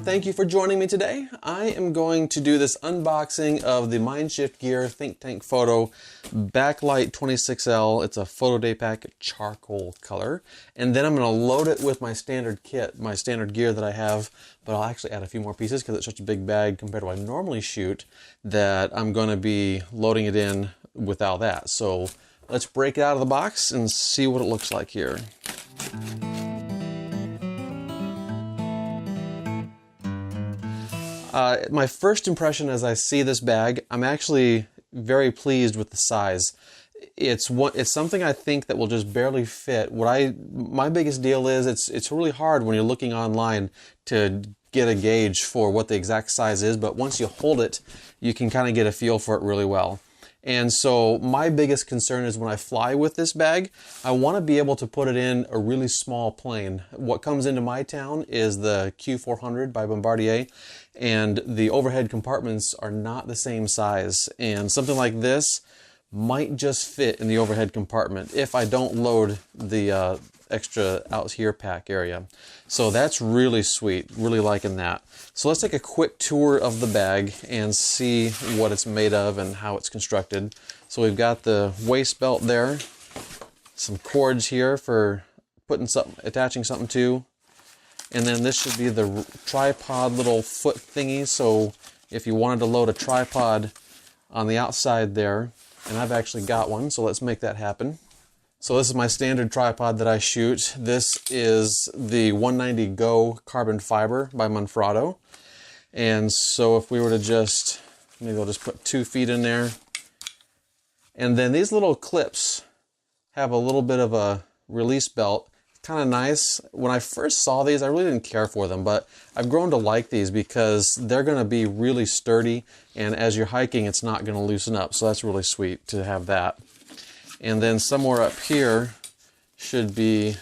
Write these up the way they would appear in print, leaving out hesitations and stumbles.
thank you for joining me today. I am going to do this unboxing of the Mindshift Gear ThinkTank Photo BackLight 26L. It's a photo day pack charcoal color. And then I'm going to load it with my standard kit, my standard gear that I have, but I'll actually add a few more pieces because it's such a big bag compared to what I normally shoot that I'm going to be loading it in without that. So let's break it out of the box and see what it looks like here. My first impression as I see this bag, I'm actually very pleased with the size. It's something I think that will just barely fit. My biggest deal is it's really hard when you're looking online to get a gauge for what the exact size is, but once you hold it, you can kind of get a feel for it really well. And so my biggest concern is when I fly with this bag, I want to be able to put it in a really small plane. What comes into my town is the Q400 by Bombardier, and the overhead compartments are not the same size. And something like this might just fit in the overhead compartment if I don't load the extra out here pack area. So that's really sweet, really liking that. So let's take a quick tour of the bag and see what it's made of and how it's constructed. So we've got the waist belt there, some cords here for attaching something to, and then this should be the tripod little foot thingy. So if you wanted to load a tripod on the outside there, and I've actually got one, so let's make that happen. So this is my standard tripod that I shoot. This is the 190 Go carbon fiber by Manfrotto. And so if we were to maybe I'll just put 2 feet in there. And then these little clips have a little bit of a release belt. Kind of nice. When I first saw these, I really didn't care for them, but I've grown to like these because they're going to be really sturdy, and as you're hiking, it's not going to loosen up. So that's really sweet to have that. And then somewhere up here should be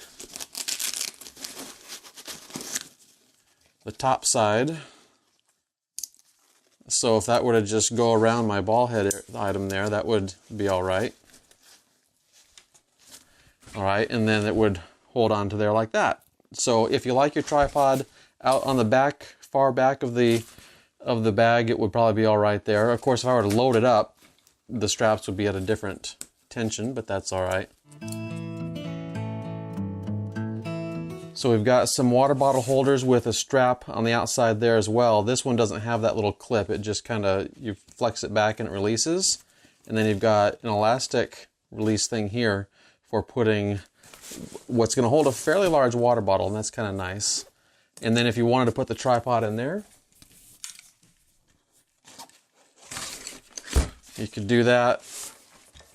the top side. So if that were to just go around my ball head item there, that would be all right. All right, and then it would hold on to there like that. So if you like your tripod out on the back, far back of the bag, it would probably be all right there. Of course, if I were to load it up, the straps would be at a different tension, but that's all right. So we've got some water bottle holders with a strap on the outside there as well. This one doesn't have that little clip. It just kind of, you flex it back and it releases. And then you've got an elastic release thing here for putting what's going to hold a fairly large water bottle, and that's kind of nice. And then if you wanted to put the tripod in there, you could do that.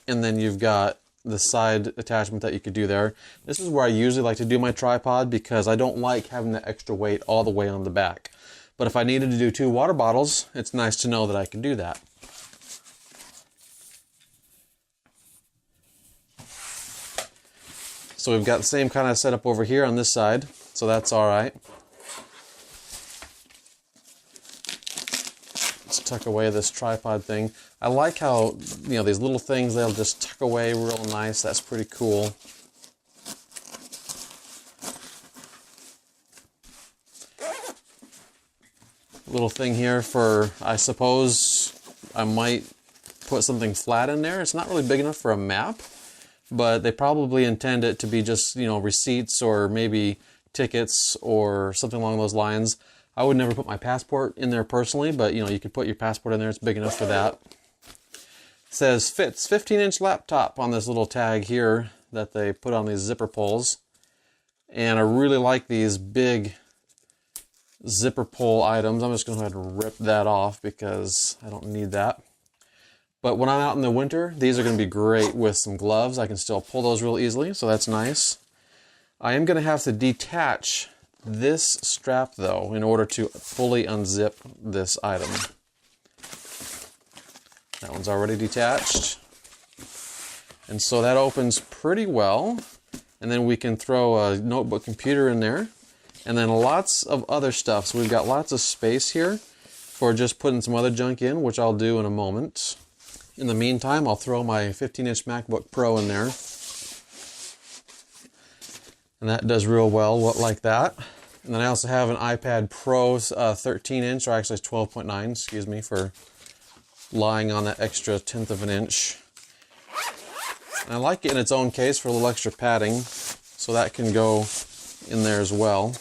And then you've got the side attachment that you could do there. This is where I usually like to do my tripod because I don't like having that extra weight all the way on the back. But if I needed to do 2 water bottles, it's nice to know that I can do that. So we've got the same kind of setup over here on this side, so that's all right. Let's tuck away this tripod thing. I like how, these little things, they'll just tuck away real nice. That's pretty cool. Little thing here for, I suppose I might put something flat in there. It's not really big enough for a map, but they probably intend it to be just, receipts or maybe tickets or something along those lines. I would never put my passport in there personally, but you could put your passport in there. It's big enough for that. It says fits 15-inch laptop on this little tag here that they put on these zipper pulls. And I really like these big zipper pull items. I'm just going to go ahead and rip that off because I don't need that. But when I'm out in the winter, these are going to be great with some gloves. I can still pull those real easily, so that's nice. I am going to have to detach this strap, though, in order to fully unzip this item. That one's already detached. And so that opens pretty well. And then we can throw a notebook computer in there. And then lots of other stuff. So we've got lots of space here for just putting some other junk in, which I'll do in a moment. In the meantime, I'll throw my 15-inch MacBook Pro in there. And that does real well like that. And then I also have an iPad Pro 13 inch, or actually it's 12.9, excuse me for lying on that extra 1/10 of an inch. And I like it in its own case for a little extra padding, so that can go in there as well.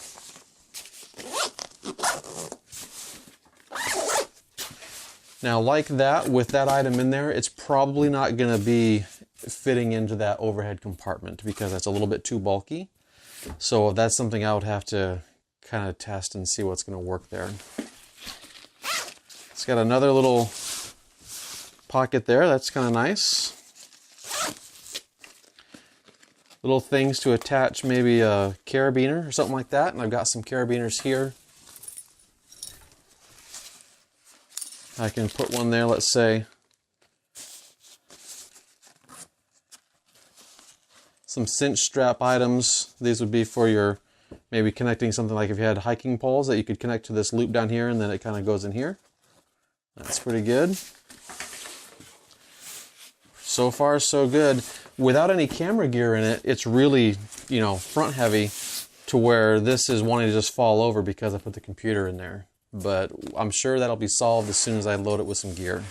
Now, like that, with that item in there, it's probably not going to be fitting into that overhead compartment because that's a little bit too bulky. So that's something I would have to kind of test and see what's going to work there. It's got another little pocket there. That's kind of nice. Little things to attach maybe a carabiner or something like that. And I've got some carabiners here. I can put one there, let's say. Some cinch strap items. These would be for your, maybe connecting something like if you had hiking poles that you could connect to this loop down here and then it kind of goes in here. That's pretty good. So far, so good. Without any camera gear in it, it's really, you know, front heavy to where this is wanting to just fall over because I put the computer in there. But I'm sure that'll be solved as soon as I load it with some gear.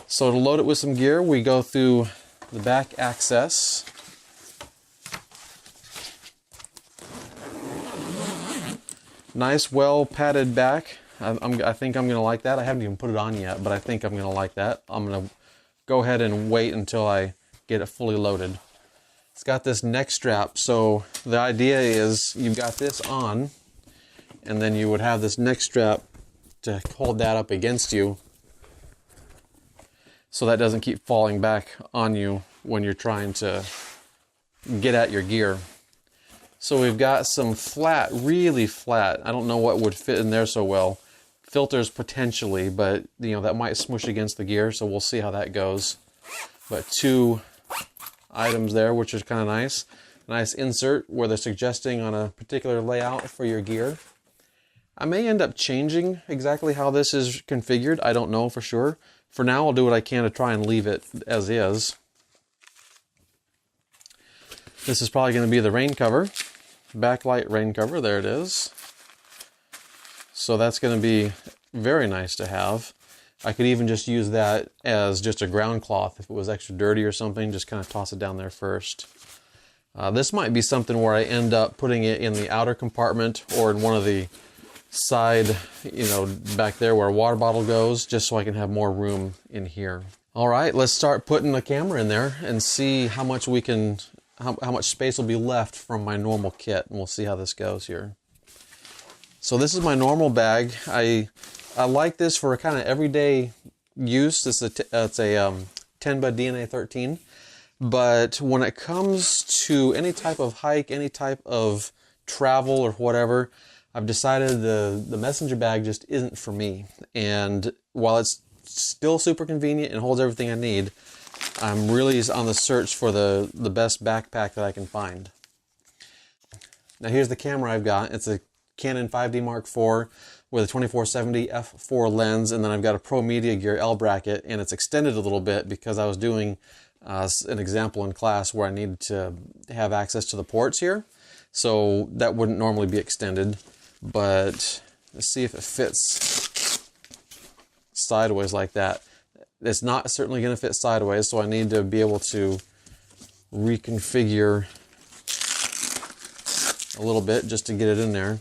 So to load it with some gear, we go through the back access. Nice, well padded back. I think I'm going to like that. I haven't even put it on yet, but I think I'm going to like that. I'm going to go ahead and wait until I get it fully loaded. It's got this neck strap, so the idea is you've got this on, and then you would have this neck strap to hold that up against you so that doesn't keep falling back on you when you're trying to get at your gear. So we've got some flat, really flat, I don't know what would fit in there so well, filters potentially, but you know that might smush against the gear, so we'll see how that goes. But two items there, which is kind of nice. Nice insert where they're suggesting on a particular layout for your gear. I may end up changing exactly how this is configured. I don't know for sure. For now, I'll do what I can to try and leave it as is. This is probably going to be the rain cover. BackLight rain cover. There it is. So that's going to be very nice to have. I could even just use that as just a ground cloth if it was extra dirty or something, just kind of toss it down there first. This might be something where I end up putting it in the outer compartment or in one of the side, you know, back there where a water bottle goes, just so I can have more room in here. All right, let's start putting the camera in there and see how much we can, how much space will be left from my normal kit, and we'll see how this goes here. So this is my normal bag. I like this for kind of everyday use. It's a 10 by DNA 13. But when it comes to any type of hike, any type of travel or whatever, I've decided the messenger bag just isn't for me. And while it's still super convenient and holds everything I need, I'm really on the search for the best backpack that I can find. Now here's the camera I've got. It's a Canon 5D Mark IV with a 24-70 f4 lens, and then I've got a Pro Media Gear L bracket, and it's extended a little bit because I was doing an example in class where I needed to have access to the ports here, so that wouldn't normally be extended. But let's see if it fits sideways like that. It's not certainly going to fit sideways, so I need to be able to reconfigure a little bit just to get it in there.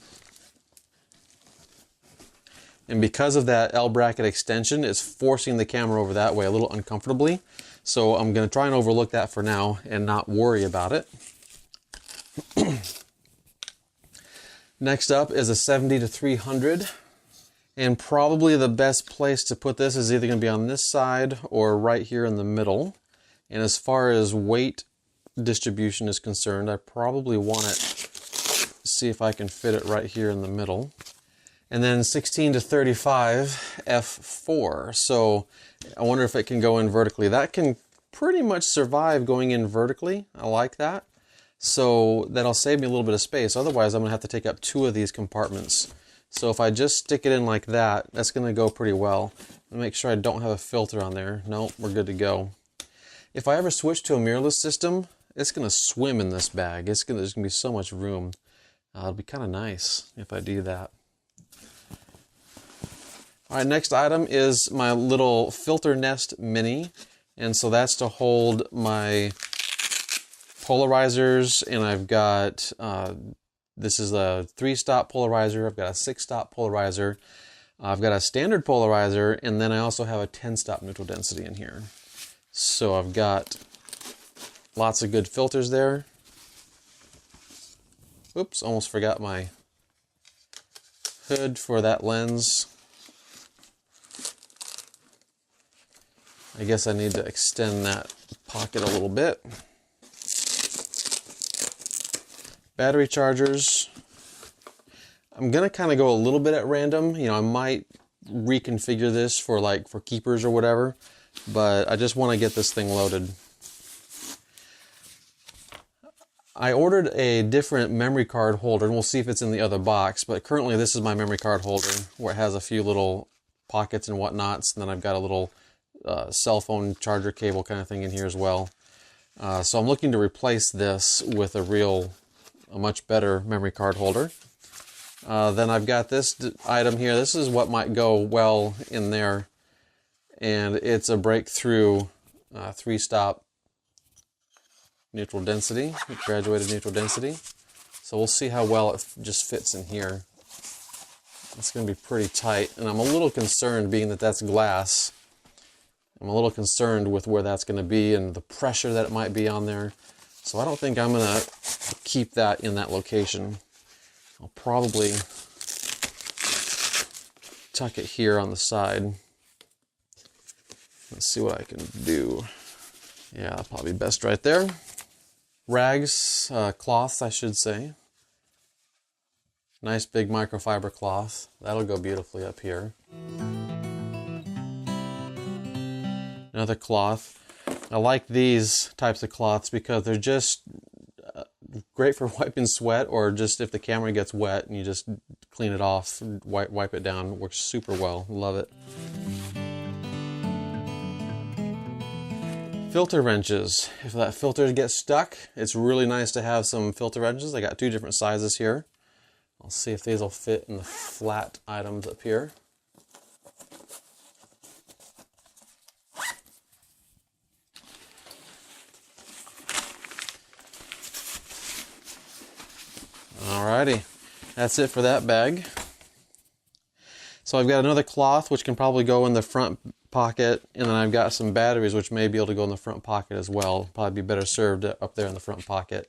And because of that L bracket extension, it's forcing the camera over that way a little uncomfortably. So I'm going to try and overlook that for now and not worry about it. Next up is a 70-300. And probably the best place to put this is either going to be on this side or right here in the middle. And as far as weight distribution is concerned, I probably want it, see if I can fit it right here in the middle. And then 16-35 f4. So I wonder if it can go in vertically. That can pretty much survive going in vertically. I like that. So that'll save me a little bit of space. Otherwise, I'm going to have to take up two of these compartments. So if I just stick it in like that, that's going to go pretty well. I'll make sure I don't have a filter on there. Nope, we're good to go. If I ever switch to a mirrorless system, gonna swim in this bag. There's gonna be so much room. It'll be kind of nice if I do that. All right, next item is my little filter nest mini, and so that's to hold my polarizers. And I've got this is a 3-stop polarizer. I've got a 6-stop polarizer. I've got a standard polarizer, and then I also have a 10-stop neutral density in here. So I've got lots of good filters there. Oops, almost forgot my hood for that lens. I guess I need to extend that pocket a little bit. Battery chargers. I'm gonna kind of go a little bit at random. You know, I might reconfigure this for keepers or whatever, but I just want to get this thing loaded. I ordered a different memory card holder, and we'll see if it's in the other box, but currently this is my memory card holder where it has a few little pockets and whatnots, and then I've got a little cell phone charger cable kind of thing in here as well. So I'm looking to replace this with a much better memory card holder. Then I've got this item here. This is what might go well in there, and it's a breakthrough 3-stop neutral density, graduated neutral density. So we'll see how well it just fits in here. It's going to be pretty tight, and I'm a little concerned, being that that's glass. I'm a little concerned with where that's going to be and the pressure that it might be on there. So I don't think I'm going to keep that in that location. I'll probably tuck it here on the side. Let's see what I can do. Yeah, that'll probably be best right there. Rags, cloths, I should say. Nice big microfiber cloth. That'll go beautifully up here. Another cloth. I like these types of cloths because they're just great for wiping sweat, or just if the camera gets wet and you just clean it off, wipe it down. It works super well. Love it. Filter wrenches. If that filter gets stuck, it's really nice to have some filter wrenches. I got 2 different sizes here. I'll see if these will fit in the flat items up here. Alrighty, that's it for that bag. So I've got another cloth which can probably go in the front pocket, and then I've got some batteries which may be able to go in the front pocket as well. Probably be better served up there in the front pocket.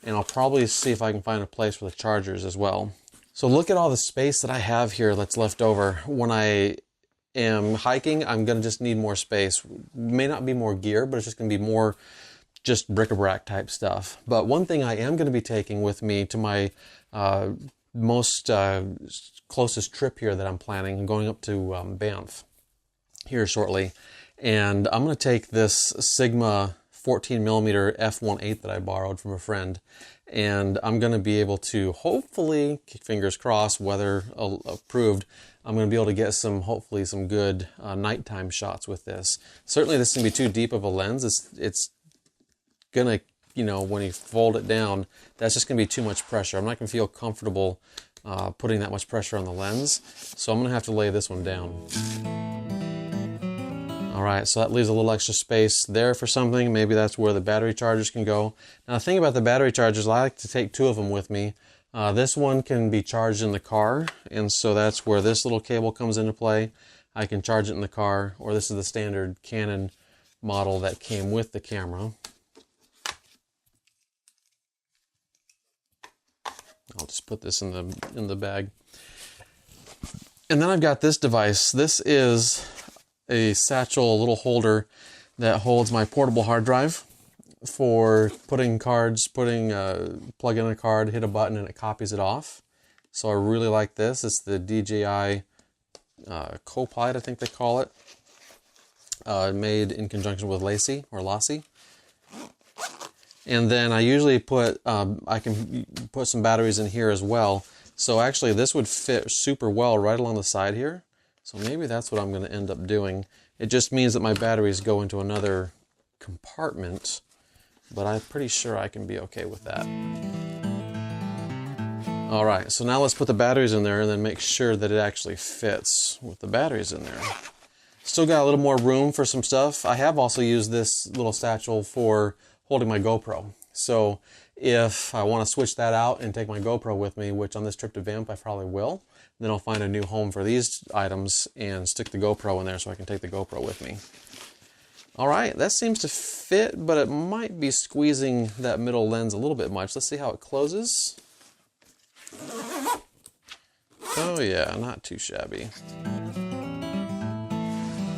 And I'll probably see if I can find a place for the chargers as well. So look at all the space that I have here that's left over. When I am hiking, I'm going to just need more space. May not be more gear, but it's just going to be more just bric-a-brac type stuff. But one thing I am going to be taking with me to my closest trip here that I'm planning, going up to Banff here shortly, and I'm going to take this Sigma 14mm f1.8 that I borrowed from a friend, and I'm going to be able to hopefully, fingers crossed, weather approved, I'm going to be able to get hopefully some good nighttime shots with this. Certainly this is going to be too deep of a lens. It's going to, when you fold it down, that's just going to be too much pressure. I'm not going to feel comfortable putting that much pressure on the lens, so I'm going to have to lay this one down. Alright, so that leaves a little extra space there for something. Maybe that's where the battery chargers can go. Now the thing about the battery chargers, I like to take 2 of them with me. This one can be charged in the car, and so that's where this little cable comes into play. I can charge it in the car, or this is the standard Canon model that came with the camera. I'll just put this in the bag. And then I've got this device. This is a satchel, a little holder that holds my portable hard drive for putting cards, plug in a card, hit a button, and it copies it off. So I really like this. It's the DJI Copilot, I think they call it. Made in conjunction with Lassie. And then I usually I can put some batteries in here as well. So actually this would fit super well right along the side here. So maybe that's what I'm going to end up doing. It just means that my batteries go into another compartment but I'm pretty sure I can be okay with that. All right, so now let's put the batteries in there and then make sure that it actually fits with the batteries in there. Still got a little more room for some stuff. I have also used this little satchel for holding my GoPro. So if I want to switch that out and take my GoPro with me, which on this trip to Banff I probably will, then I'll find a new home for these items and stick the GoPro in there so I can take the GoPro with me. All right, that seems to fit, but it might be squeezing that middle lens a little bit much. Let's see how it closes. Oh yeah, not too shabby.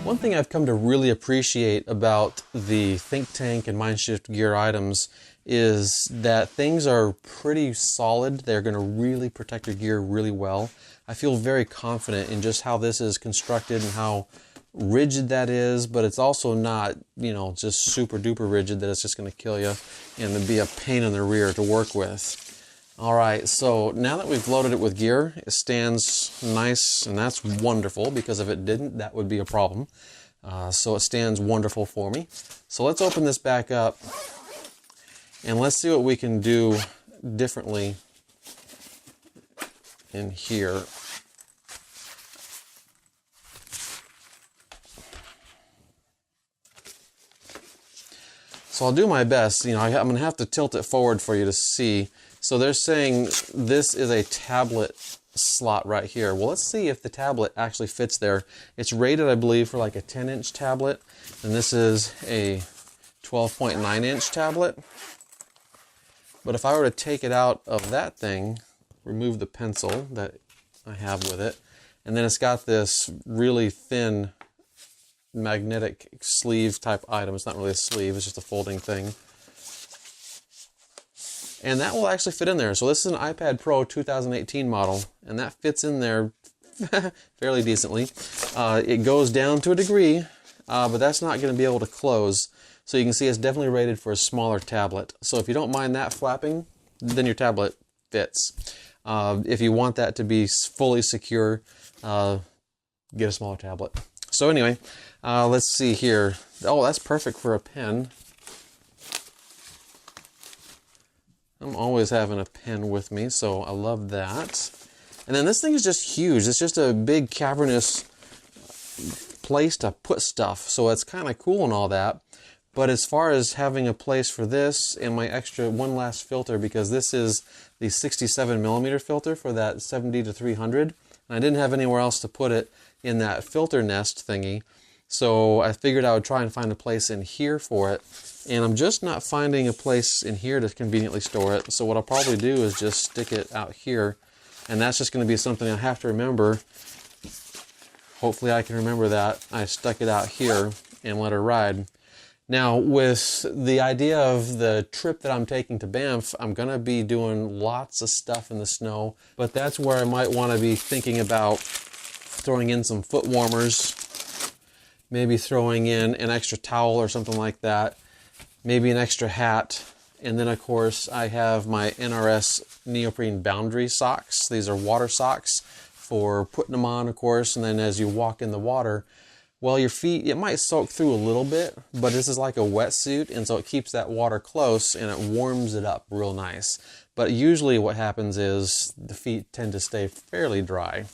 One thing I've come to really appreciate about the ThinkTank and Mindshift gear items is that things are pretty solid. They're going to really protect your gear really well. I feel very confident in just how this is constructed and how rigid that is, but it's also not, you know, just super duper rigid that it's just going to kill you and to be a pain in the rear to work with. All right, so now that we've loaded it with gear, it stands nice, and that's wonderful, because if it didn't, that would be a problem. So it stands wonderful for me. So let's open this back up, and let's see what we can do differently in here. So I'll do my best. You know, I'm going to have to tilt it forward for you to see. So they're saying this is a tablet slot right here. Well, let's see if the tablet actually fits there. It's rated, I believe, for like a 10-inch tablet, and this is a 12.9-inch tablet. But if I were to take it out of that thing, remove the pencil that I have with it, and then it's got this really thin magnetic sleeve type item. It's not really a sleeve, it's just a folding thing. And that will actually fit in there. So this is an iPad Pro 2018 model, and that fits in there fairly decently. It goes down to a degree, but that's not going to be able to close. So you can see it's definitely rated for a smaller tablet. So if you don't mind that flapping, then your tablet fits. If you want that to be fully secure, get a smaller tablet. So anyway, let's see here. Oh, that's perfect for a pen. I'm always having a pen with me, so I love that. And then this thing is just huge. It's just a big cavernous place to put stuff, so it's kind of cool and all that. But as far as having a place for this and my extra one last filter, because this is the 67mm filter for that 70 to 300, and I didn't have anywhere else to put it in that filter nest thingy, so I figured I would try and find a place in here for it. And I'm just not finding a place in here to conveniently store it. So what I'll probably do is just stick it out here. And that's just going to be something I have to remember. Hopefully I can remember that. I stuck it out here and let her ride. Now, with the idea of the trip that I'm taking to Banff, I'm going to be doing lots of stuff in the snow. But that's where I might want to be thinking about throwing in some foot warmers. Maybe throwing in an extra towel or something like that. Maybe an extra hat, and then of course I have my NRS neoprene boundary socks. These are water socks for putting them on, of course, and then as you walk in the water, well, your feet, it might soak through a little bit, but this is like a wetsuit, and so it keeps that water close and it warms it up real nice. But usually what happens is the feet tend to stay fairly dry.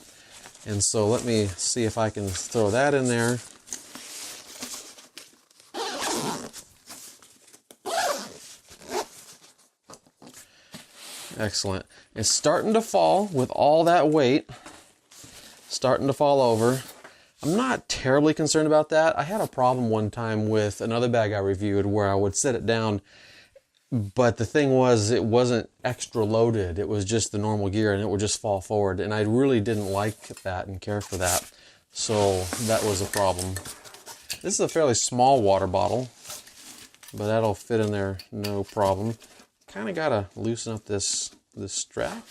And so let me see if I can throw that in there. Excellent. It's starting to fall with all that weight. Starting to fall over. I'm not terribly concerned about that. I had a problem one time with another bag I reviewed where I would set it down, but the thing was it wasn't extra loaded. It was just the normal gear and it would just fall forward. And I really didn't like that and care for that. So that was a problem. This is a fairly small water bottle, but that'll fit in there no problem. Kind of gotta loosen up this strap.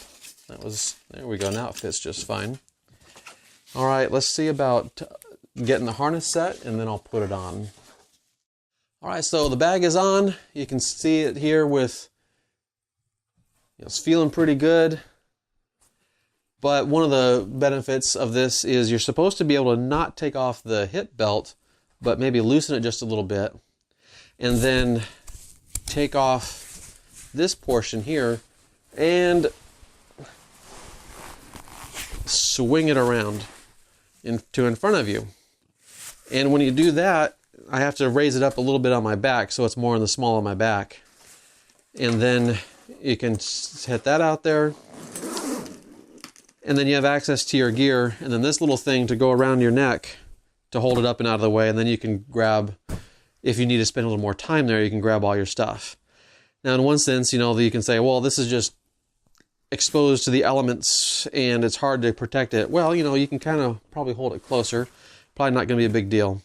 There we go. Now it fits just fine. All right, let's see about getting the harness set, and then I'll put it on. All right, so the bag is on. You can see it here with, it's feeling pretty good. But one of the benefits of this is you're supposed to be able to not take off the hip belt, but maybe loosen it just a little bit. And then take off this portion here and swing it around in front of you. And when you do that, I have to raise it up a little bit on my back so it's more in the small of my back. And then you can hit that out there. And then you have access to your gear, and then this little thing to go around your neck to hold it up and out of the way, and then you can grab, if you need to spend a little more time there, you can grab all your stuff. Now in one sense, you know, you can say, well, this is just exposed to the elements and it's hard to protect it. Well, you know, you can kind of probably hold it closer. Probably not going to be a big deal.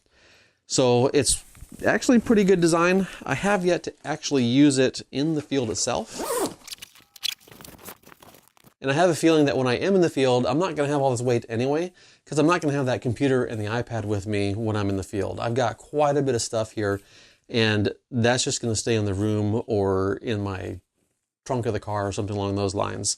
So it's actually pretty good design. I have yet to actually use it in the field itself. And I have a feeling that when I am in the field, I'm not going to have all this weight anyway, because I'm not going to have that computer and the iPad with me when I'm in the field. I've got quite a bit of stuff here, and that's just going to stay in the room or in my trunk of the car or something along those lines.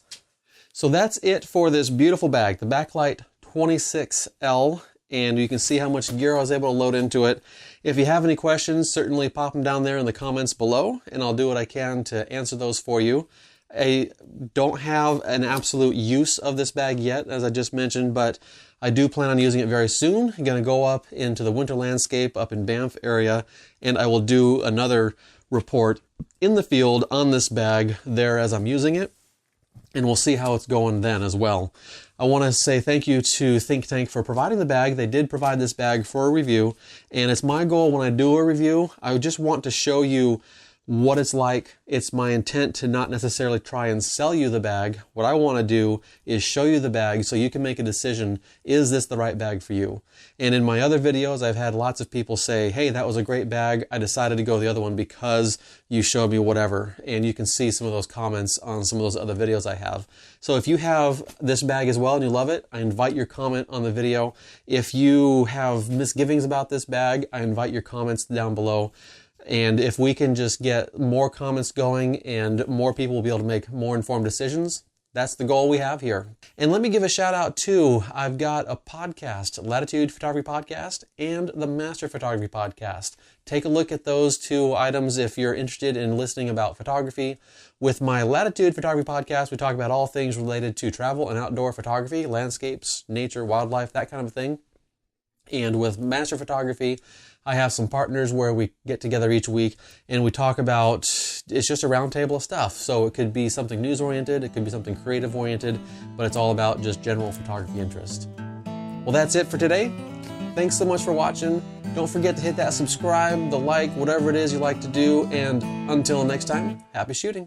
So that's it for this beautiful bag, the BackLight 26L, and you can see how much gear I was able to load into it. If you have any questions, certainly pop them down there in the comments below, and I'll do what I can to answer those for you. I don't have an absolute use of this bag yet, as I just mentioned, but I do plan on using it very soon. I'm going to go up into the winter landscape up in Banff area, and I will do another report in the field on this bag there as I'm using it, and we'll see how it's going then as well. I want to say thank you to ThinkTank for providing the bag. They did provide this bag for a review, and it's my goal when I do a review, I just want to show you what it's like. It's my intent to not necessarily try and sell you the bag. What I want to do is show you the bag so you can make a decision, is this the right bag for you? And in my other videos, I've had lots of people say, hey, that was a great bag. I decided to go the other one because you showed me whatever. And you can see some of those comments on some of those other videos I have. So if you have this bag as well and you love it, I invite your comment on the video. If you have misgivings about this bag, I invite your comments down below. And if we can just get more comments going and more people will be able to make more informed decisions, that's the goal we have here. And let me give a shout out too. I've got a podcast, Latitude Photography Podcast and the Master Photography Podcast. Take a look at those two items if you're interested in listening about photography. With my Latitude Photography Podcast, we talk about all things related to travel and outdoor photography, landscapes, nature, wildlife, that kind of thing. And with Master Photography, I have some partners where we get together each week and we talk about, it's just a round table of stuff. So it could be something news oriented, it could be something creative oriented, but it's all about just general photography interest. Well, that's it for today. Thanks so much for watching. Don't forget to hit that subscribe, the like, whatever it is you like to do. And until next time, happy shooting.